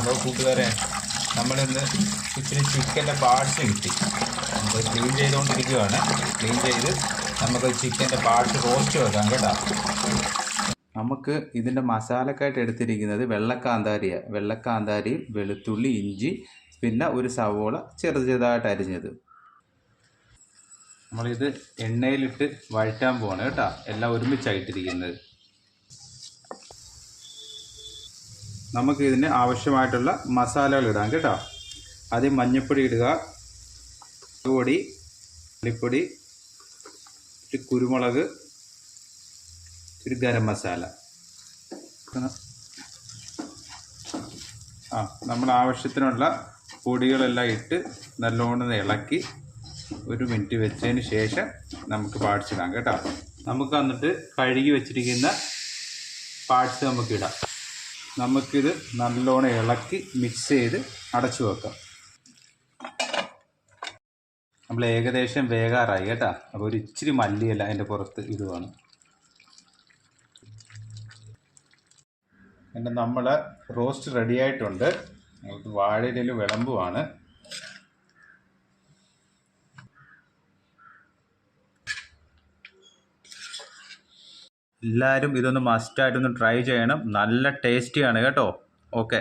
അപ്പോൾ കൂട്ടുകാരെ നമ്മളിന്ന് ഇച്ചിരി ചിക്കൻ്റെ പാർട്സ് കിട്ടി. നമ്മൾ ക്ലീൻ ചെയ്തുകൊണ്ടിരിക്കുകയാണ്. ക്ലീൻ ചെയ്ത് നമുക്ക് ചിക്കൻ്റെ പാർട്സ് റോസ്റ്റ് വെക്കാം കേട്ടോ. നമുക്ക് ഇതിൻ്റെ മസാലക്കായിട്ട് എടുത്തിരിക്കുന്നത് വെള്ളക്കാന്താരിയും വെളുത്തുള്ളി, ഇഞ്ചി, പിന്നെ ഒരു സവോള ചെറുതായിട്ട് അരിഞ്ഞത്. നമ്മളിത് എണ്ണയിലിട്ട് വഴറ്റാൻ പോവാണ് കേട്ടോ. എല്ലാം ഒരുമിച്ചായിട്ടിരിക്കുന്നത്. നമുക്ക് ഇതിന് ആവശ്യമായിട്ടുള്ള മസാലകൾ ഇടാം കേട്ടോ. ആദ്യം മഞ്ഞൾപ്പൊടി ഇടുക, പൊടി, മല്ലിപ്പൊടി, കുരുമുളക്, ഒരു ഗരം മസാല. നമ്മൾ ആവശ്യത്തിനുള്ള പൊടികളെല്ലാം ഇട്ട് നല്ലോണം ഇളക്കി ഒരു മിനിറ്റ് വെച്ചതിന് ശേഷം നമുക്ക് പാർട്സ് ഇടാം കേട്ടോ. നമുക്ക് എന്നിട്ട് കഴുകി വെച്ചിരിക്കുന്ന പാർട്സ് നമുക്കിടാം. നമുക്കിത് നല്ലോണം ഇളക്കി മിക്സ് ചെയ്ത് അടച്ചു വെക്കാം. നമ്മൾ ഏകദേശം വേകാറായി കേട്ടോ. അപ്പോൾ ഒരു ഇച്ചിരി മല്ലിയില അതിൻ്റെ പുറത്ത് ഇടുവാണ്. പിന്നെ നമ്മൾ റോസ്റ്റ് റെഡി ആയിട്ടുണ്ട്. നമുക്ക് വാഴയിലയിൽ വിളമ്പുവാണ്. എല്ലാവരും ഇതൊന്ന് മസ്റ്റായിട്ടൊന്ന് ട്രൈ ചെയ്യണം. നല്ല ടേസ്റ്റിയാണ് കേട്ടോ. ഓക്കെ.